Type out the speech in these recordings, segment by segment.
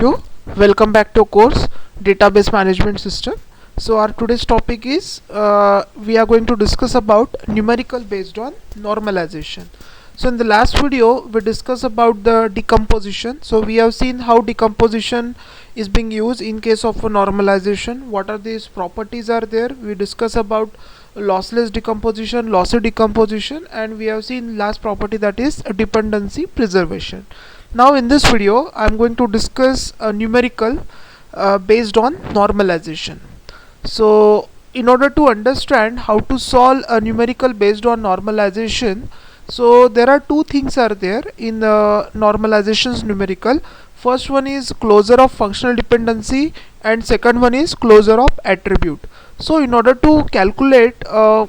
you. Welcome back to course Database Management System. So our today's topic is we are going to discuss about numerical based on normalization. So in the last video we discussed about the decomposition. So we have seen how decomposition is being used in case of a normalization. What are these properties are there? We discuss about lossless decomposition, lossy decomposition, and we have seen last property, that is dependency preservation. Now in this video I am going to discuss a numerical based on normalization. So in order to understand how to solve a numerical based on normalization, so there are two things are there in the normalizations numerical. First one is closure of functional dependency and second one is closure of attribute. So in order to calculate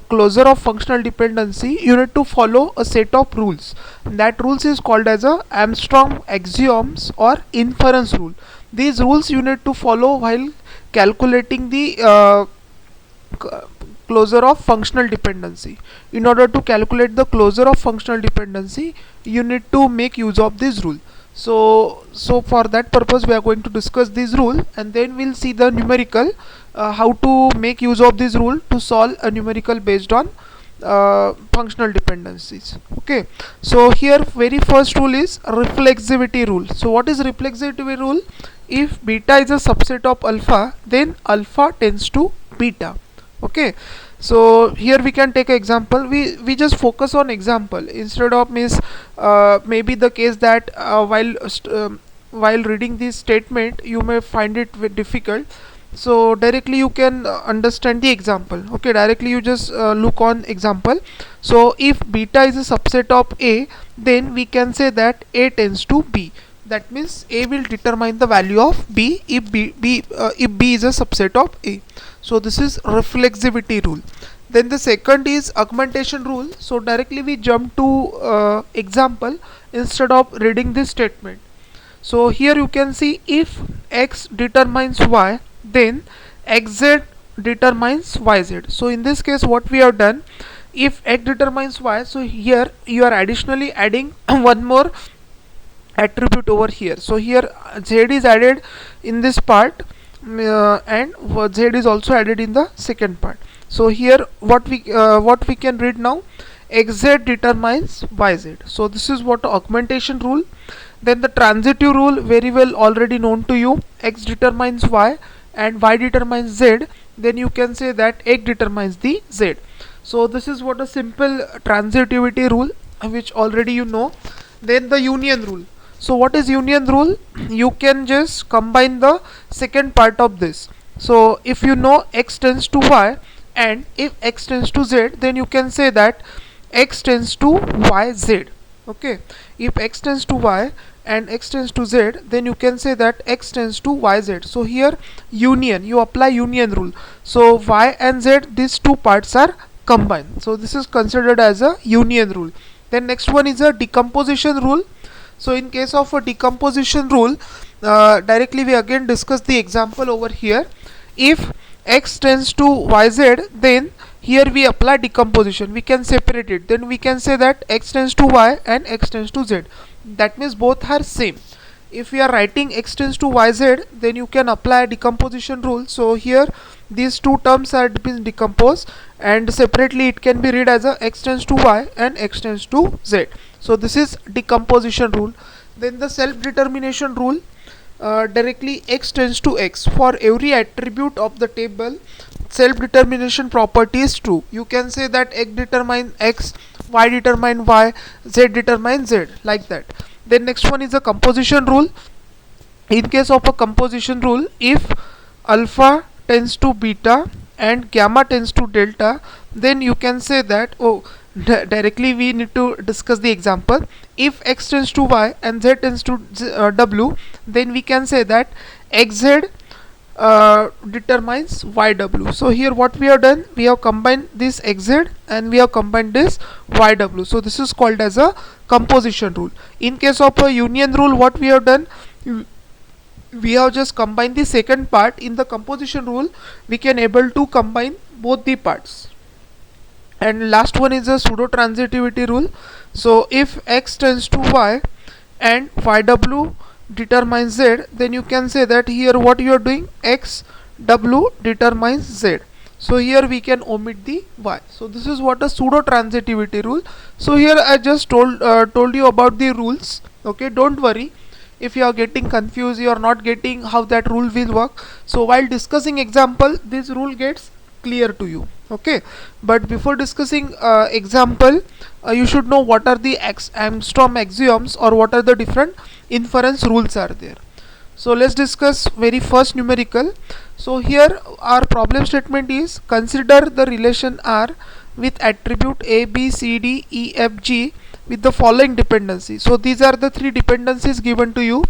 closure of functional dependency, you need to follow a set of rules. That rules is called as a Armstrong axioms or inference rule. These rules you need to follow while calculating the closure of functional dependency. In order to calculate the closure of functional dependency, you need to make use of this rule. So for that purpose we are going to discuss this rule, and then we'll see the numerical how to make use of this rule to solve a numerical based on functional dependencies. Okay, so here very first rule is reflexivity rule. So what is reflexivity rule? If beta is a subset of alpha, then alpha tends to beta. Okay, so here we can take an example. We just focus on example instead of maybe the case that while reading this statement you may find it difficult. So directly you can understand the example. Okay, directly you just look on example. So if beta is a subset of A, then we can say that A tends to B. That means A will determine the value of B if B is a subset of A. So this is reflexivity rule. Then the second is augmentation rule. So directly we jump to example instead of reading this statement. So here you can see if X determines Y, then XZ determines YZ. So in this case what we have done, if X determines Y, so here you are additionally adding one more attribute over here. So here Z is added in this part and Z is also added in the second part. So here what we can read now, XZ determines YZ. So this is what augmentation rule. Then the transitive rule, very well already known to you. X determines Y and Y determines Z. Then you can say that X determines the Z. So this is what a simple transitivity rule which already you know. Then the union rule. So what is union rule? You can just combine the second part of this. So if you know X tends to Y and if X tends to Z, then you can say that X tends to YZ. Okay, if X tends to Y and X tends to Z, then you can say that X tends to YZ. So here union, you apply union rule. So Y and Z, these two parts are combined. So this is considered as a union rule. Then next one is a decomposition rule. So in case of a decomposition rule, directly we again discuss the example over here. If X tends to YZ, then here we apply decomposition. We can separate it. Then we can say that X tends to Y and X tends to Z. That means both are same. If we are writing X tends to YZ, then you can apply decomposition rule. So here these two terms are being decomposed, and separately it can be read as a X tends to Y and X tends to Z. So this is decomposition rule. Then the self-determination rule, directly X tends to X. For every attribute of the table, self-determination property is true. You can say that X determines X, Y determines Y, Z determines Z, like that. Then next one is a composition rule. In case of a composition rule, if alpha tends to beta and gamma tends to delta, then you can say that, directly we need to discuss the example. If X tends to Y and Z tends to W, then we can say that XZ determines YW. So here what we have done, we have combined this XZ and we have combined this YW. So this is called as a composition rule. In case of a union rule, what we have done, we have just combined the second part. In the composition rule, we can able to combine both the parts. And last one is a pseudo transitivity rule. So if X tends to Y and YW determines z, then you can say that here what you are doing, x w determines z. So here we can omit the y. So this is what a pseudo transitivity rule. So here I just told you about the rules. Okay, don't worry if you are getting confused, you are not getting how that rule will work. So while discussing example, this rule gets clear to you. Okay, but before discussing example, you should know what are the Armstrong axioms, or what are the different inference rules are there. So let's discuss very first numerical. So here our problem statement is, consider the relation R with attribute A, B, C, D, E, F, G with the following dependency. So these are the three dependencies given to you.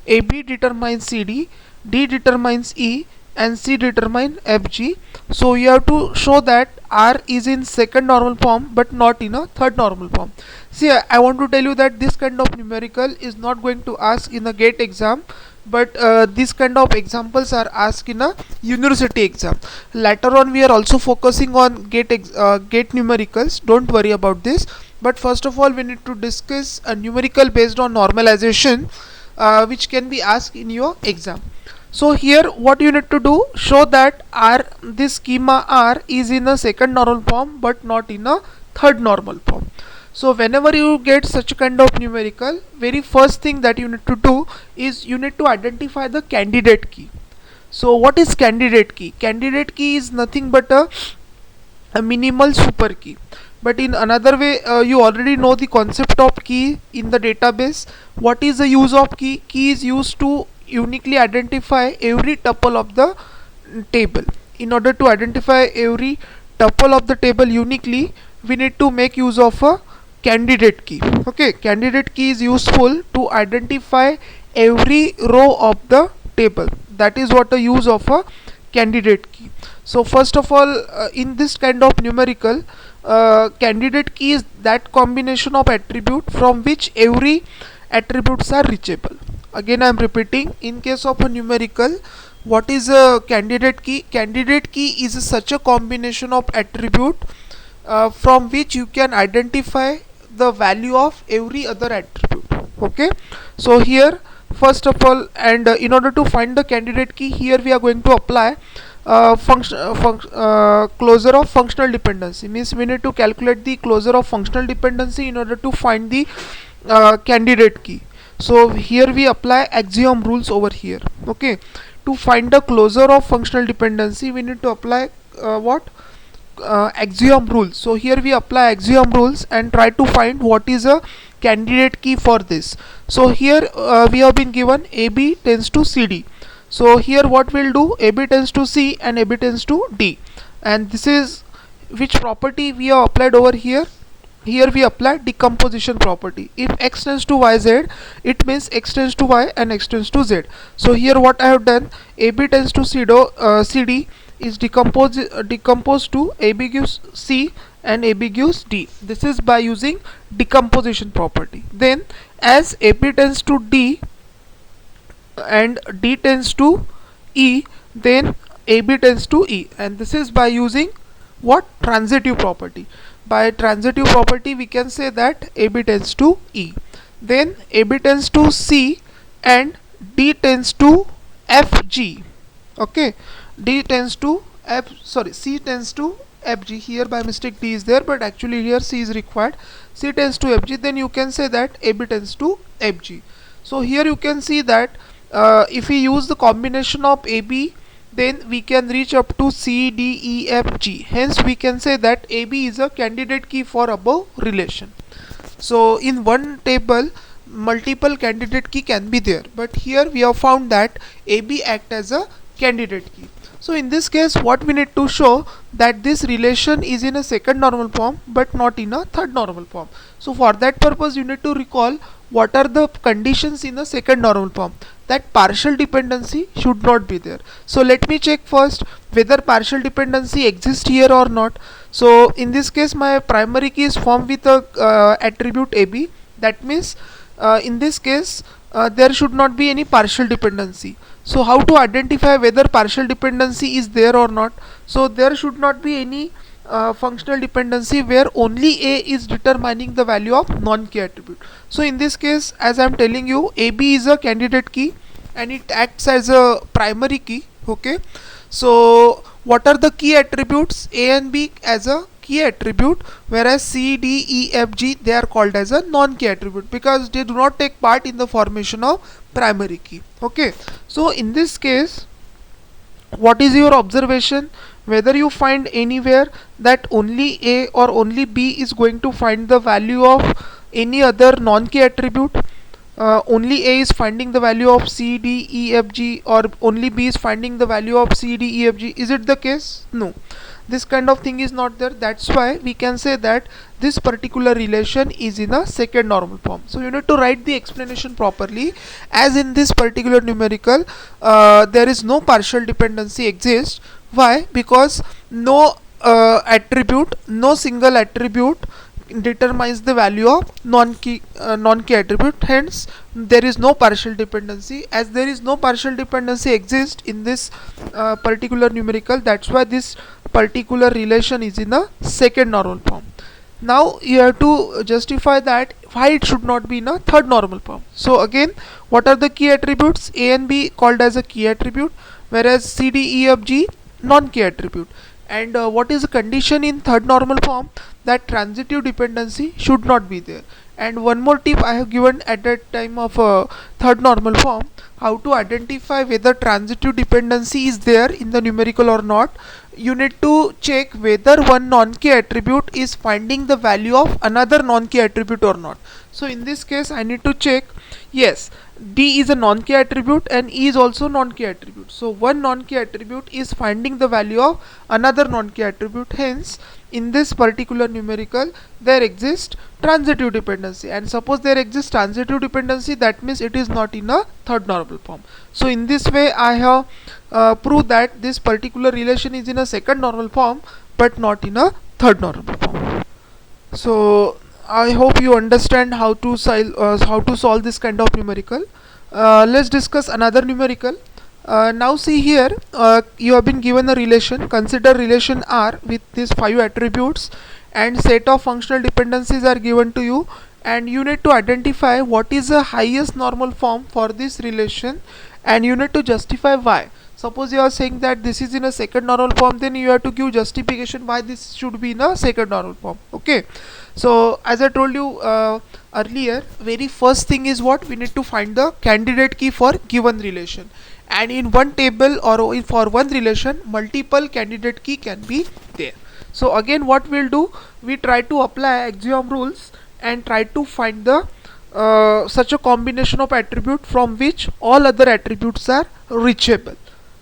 AB determines CD, D determines E, and C determine FG. So you have to show that R is in second normal form but not in a third normal form. See, I want to tell you that this kind of numerical is not going to ask in a GATE exam, but these kind of examples are asked in a university exam. Later on we are also focusing on GATE numericals, don't worry about this. But first of all we need to discuss a numerical based on normalization, which can be asked in your exam. So here what you need to do, show that R, this schema R is in a second normal form but not in a third normal form. So whenever you get such kind of numerical, very first thing that you need to do is you need to identify the candidate key. So what is candidate key? Candidate key is nothing but a minimal super key. But in another way, you already know the concept of key in the database. What is the use of key? Key is used to uniquely identify every tuple of the table. In order to identify every tuple of the table uniquely, we need to make use of a candidate key. Okay, candidate key is useful to identify every row of the table. That is what the use of a candidate key. So first of all, in this kind of numerical, candidate key is that combination of attribute from which every attributes are reachable. Again I am repeating, in case of a numerical, what is a candidate key? Candidate key is such a combination of attribute from which you can identify the value of every other attribute. Okay, so here first of all, and in order to find the candidate key, here we are going to apply closure of functional dependency. Means we need to calculate the closure of functional dependency in order to find the candidate key. So here we apply axiom rules over here. Okay, to find the closure of functional dependency, we need to apply axiom rules. So here we apply axiom rules and try to find what is a candidate key for this. So here we have been given AB tends to CD. So here what we'll do, AB tends to C and AB tends to D, and this is which property we have applied over here. Here we apply decomposition property. If x tends to yz, it means x tends to y and x tends to z. So here what I have done, AB tends to CD is decomposed to AB gives C and AB gives D. This is by using decomposition property. Then as AB tends to D and D tends to E, then AB tends to E, and this is by using what? Transitive property. By transitive property we can say that AB tends to E. Then AB tends to C and D tends to FG. Okay, D tends to C tends to FG. Here by mistake D is there, but actually here C is required. C tends to FG, then you can say that AB tends to FG. So here you can see that if we use the combination of AB, then we can reach up to C, D, E, F, G. Hence we can say that AB is a candidate key for above relation. So in one table multiple candidate key can be there, but here we have found that AB act as a candidate key. So in this case what we need to show, that this relation is in a second normal form but not in a third normal form. So for that purpose you need to recall what are the conditions in a second normal form. That partial dependency should not be there. So let me check first whether partial dependency exists here or not. So in this case my primary key is formed with a attribute AB. That means in this case there should not be any partial dependency. So how to identify whether partial dependency is there or not? So there should not be any functional dependency where only A is determining the value of non-key attribute. So in this case, as I am telling you, AB is a candidate key and it acts as a primary key. Okay, so what are the key attributes? A and B as a key attribute, whereas C, D, E, F, G, they are called as a non-key attribute because they do not take part in the formation of primary key. Okay, so in this case, what is your observation? Whether you find anywhere that only A or only B is going to find the value of any other non-key attribute, only A is finding the value of C, D, E, F, G, or only B is finding the value of C, D, E, F, G. Is it the case? No. This kind of thing is not there. That's why we can say that this particular relation is in a second normal form. So you need to write the explanation properly. As in this particular numerical, there is no partial dependency exists. Why? Because no attribute, no single attribute determines the value of non-key attribute. Hence there is no partial dependency. As there is no partial dependency exist in this particular numerical, that's why this particular relation is in a second normal form. Now you have to justify that why it should not be in a third normal form. So again, what are the key attributes? A and B called as a key attribute, whereas C, D, E, F, G non-key attribute. And what is the condition in third normal form? That transitive dependency should not be there. And one more tip I have given at that time of third normal form, how to identify whether transitive dependency is there in the numerical or not. You need to check whether one non-key attribute is finding the value of another non-key attribute or not. So in this case I need to check, yes, D is a non-key attribute and E is also non-key attribute. So one non-key attribute is finding the value of another non-key attribute. Hence in this particular numerical there exists transitive dependency, and suppose there exists transitive dependency, that means it is not in a third normal form. So in this way I have proved that this particular relation is in a second normal form but not in a third normal form. So I hope you understand how to solve this kind of numerical. Let's discuss another numerical. Now see here, you have been given a relation. Consider relation R with these 5 attributes and set of functional dependencies are given to you, and you need to identify what is the highest normal form for this relation and you need to justify why. Suppose you are saying that this is in a second normal form, then you have to give justification why this should be in a second normal form. Okay, so as I told you earlier, very first thing is what we need to find the candidate key for given relation, and in one table or for one relation multiple candidate key can be there. So again what we'll do, we try to apply axiom rules and try to find the such a combination of attribute from which all other attributes are reachable.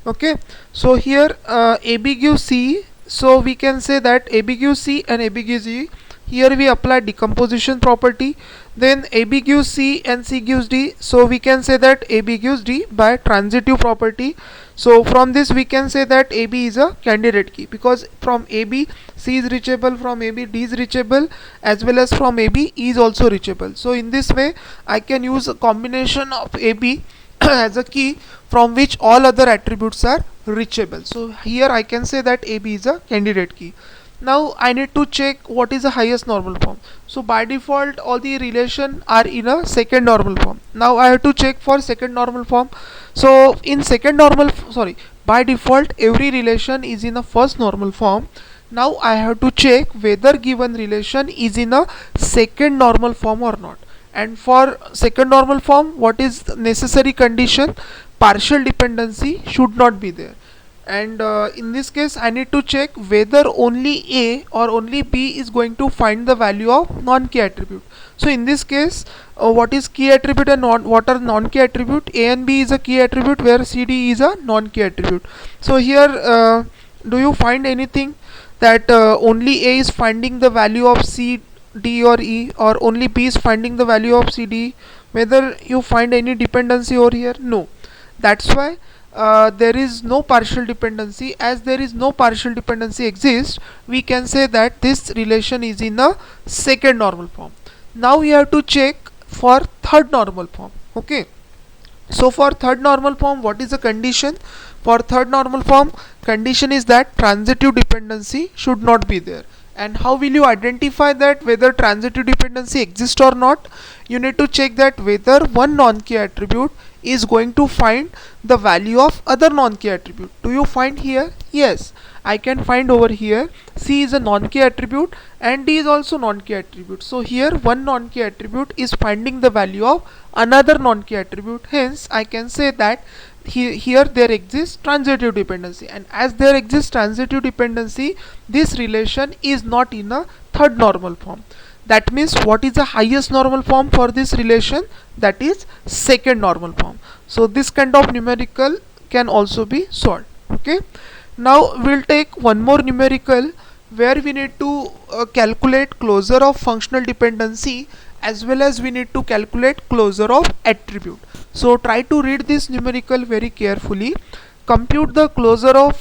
Okay, so here AB gives C, so we can say that AB gives C and AB gives G. Here we apply decomposition property, then AB gives C and C gives D, so we can say that AB gives D by transitive property. So from this we can say that AB is a candidate key because from AB C is reachable, from AB D is reachable, as well as from AB E is also reachable. So in this way I can use a combination of AB as a key from which all other attributes are reachable. So here I can say that AB is a candidate key. Now I need to check what is the highest normal form. So by default all the relation are in a second normal form. Now I have to check for second normal form. So in second normal, by default every relation is in a first normal form. Now I have to check whether given relation is in a second normal form or not. And for second normal form, what is the necessary condition? Partial dependency should not be there. And in this case I need to check whether only A or only B is going to find the value of non-key attribute. So in this case what is key attribute and what are non-key attribute? A and B is a key attribute where C, D is a non-key attribute. So here do you find anything that only A is finding the value of C, D or E, or only B is finding the value of C, D? Whether you find any dependency over here? No. That's why there is no partial dependency. As there is no partial dependency exists, we can say that this relation is in a second normal form. Now we have to check for third normal form. Okay, So for third normal form, what is the condition? For third normal form, condition is that transitive dependency should not be there. And how will you identify that whether transitive dependency exists or not? You need to check that whether one non-key attribute is going to find the value of other non-key attribute. Do you find here? Yes, I can find over here. C is a non-key attribute and D is also non-key attribute. So here one non-key attribute is finding the value of another non-key attribute. Hence I can say that here there exists transitive dependency, and as there exists transitive dependency, this relation is not in a third normal form. That means what is the highest normal form for this relation? That is second normal form. So this kind of numerical can also be solved. Okay, now we'll take one more numerical where we need to calculate closure of functional dependency, as well as we need to calculate closure of attribute. So try to read this numerical very carefully. Compute the closure of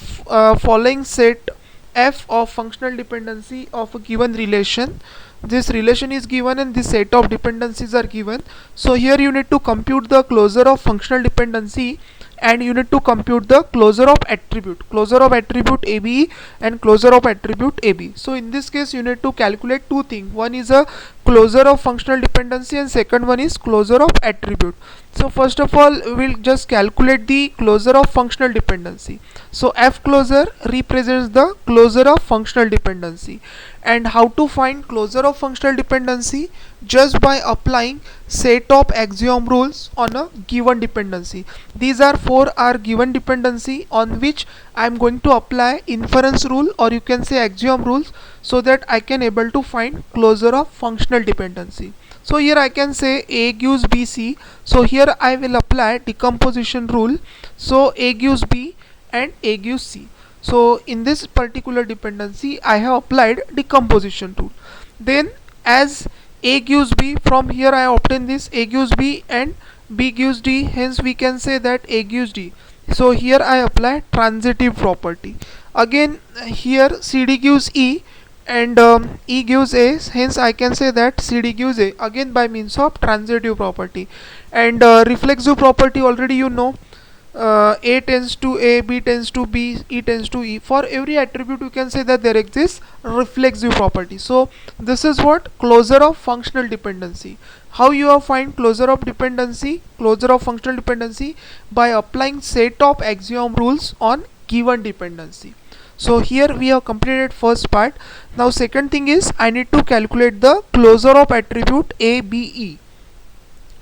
following set f of functional dependency of a given relation. This relation is given and this set of dependencies are given. So here you need to compute the closure of functional dependency, and you need to compute the closure of attribute ABE and closure of attribute AB. So in this case you need to calculate two things. One is a closure of functional dependency and second one is closure of attribute. So first of all we'll just calculate the closure of functional dependency. So F closure represents the closure of functional dependency. And how to find closure of functional dependency? Just by applying set of axiom rules on a given dependency. These are four are given dependency on which I am going to apply inference rule, or you can say axiom rules, so that I can able to find closure of functional dependency. So here I can say A gives B C. So here I will apply decomposition rule. So A gives B and A gives C. So in this particular dependency I have applied decomposition rule. Then as A gives B, from here I obtain this A gives B and B gives D, hence we can say that A gives D. So here I apply transitive property. Again here CD gives E and E gives A, hence I can say that CD gives A, again by means of transitive property. And reflexive property already you know. A tends to A, B tends to B, E tends to E. For every attribute you can say that there exists reflexive property. So this is what closure of functional dependency. How you have find closure of dependency, closure of functional dependency? By applying set of axiom rules on given dependency. So here we have completed first part. Now second thing is I need to calculate the closure of attribute ABE.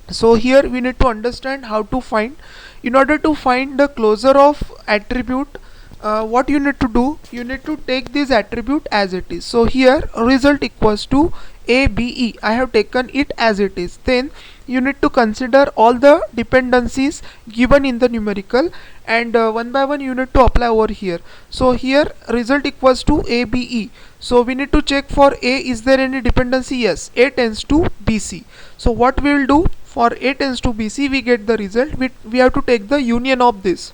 So here we need to understand how to find. In order to find the closure of attribute, what you need to do, you need to take this attribute as it is. So here result equals to ABE, I have taken it as it is. Then you need to consider all the dependencies given in the numerical, and one by one you need to apply over here. So here result equals to ABE. So we need to check for A, is there any dependency? Yes, A tends to BC. So what we will do, for A tends to BC we get the result, we have to take the union of this.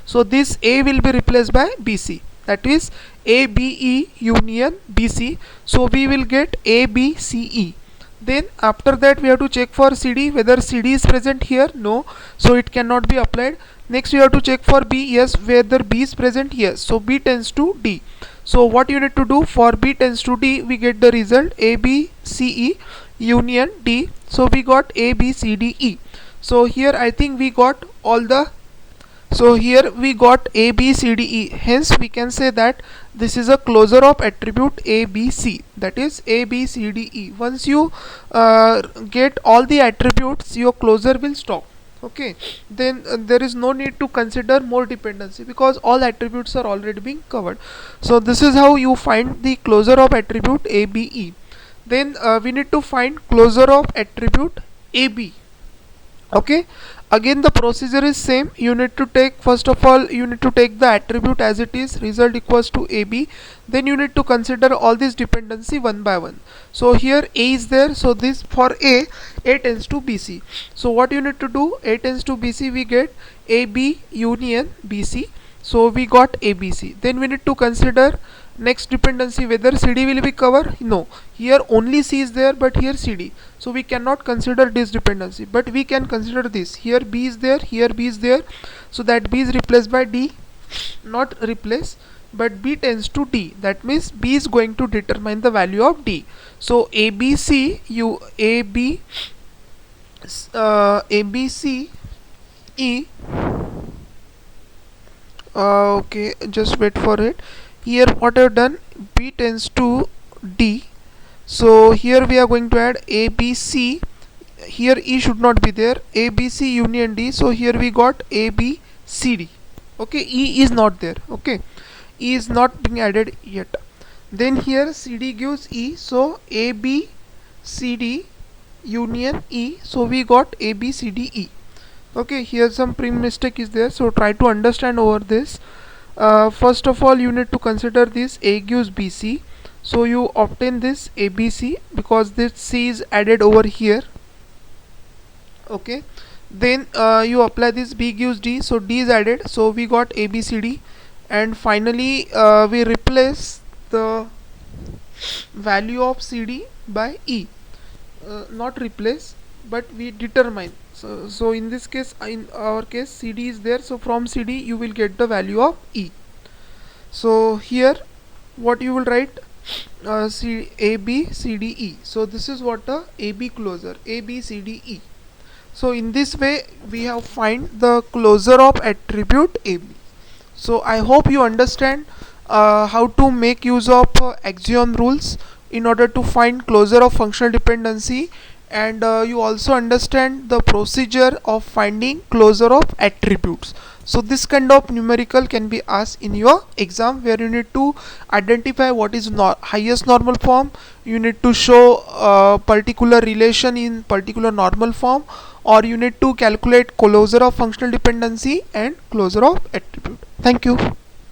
So this A will be replaced by BC, that is ABE union BC. So we will get ABCE. Then after that we have to check for CD, whether CD is present here. No, so it cannot be applied. Next we have to check for B. Yes, whether B is present. Yes, so B tends to D. So what you need to do, for B tends to D we get the result ABCE union D. So we got ABCDE. So here I think we got all the, so here we got ABCDE, hence we can say that this is a closure of attribute ABC, that is ABCDE. Once you get all the attributes, your closure will stop. Okay, then there is no need to consider more dependency because all attributes are already being covered. So this is how you find the closure of attribute ABE. Then we need to find closure of attribute AB. Okay, again the procedure is same. You need to take, first of all you need to take the attribute as it is, result equals to AB. Then you need to consider all these dependency one by one. So here A is there, so this for A tends to BC. So what you need to do, A tends to BC, we get AB union BC. So we got ABC. Then we need to consider Next dependency, whether CD will be covered. No, here only C is there, but here CD, so we cannot consider this dependency, but we can consider this. Here B is there, here B is there, so that B is replaced by D, not replace, but B tends to D, that means B is going to determine the value of D. So ABC, ABC E, okay, just wait for it. Here what I've done, B tends to D, so here we are going to add ABC. Here E should not be there, ABC union D, so here we got ABCD. Okay, E is not there. Okay, E is not being added yet. Then here CD gives E, so ABCD union E, so we got ABCDE. Okay, here some print mistake is there, so try to understand over this. First of all, you need to consider this A gives BC, so you obtain this ABC because this C is added over here. Okay, then you apply this B gives D, so D is added, so we got ABCD, and finally we replace the value of CD by E. Not replace, but we determine. So in this case, in our case, CD is there, so from CD you will get the value of E. So here what you will write, A B C D E. So this is what a AB closure, A B C D E. So in this way we have find the closure of attribute AB. So I hope you understand how to make use of axiom rules in order to find closure of functional dependency, and you also understand the procedure of finding closure of attributes. So this kind of numerical can be asked in your exam, where you need to identify what is highest normal form, you need to show a particular relation in particular normal form, or you need to calculate closure of functional dependency and closure of attribute. Thank you.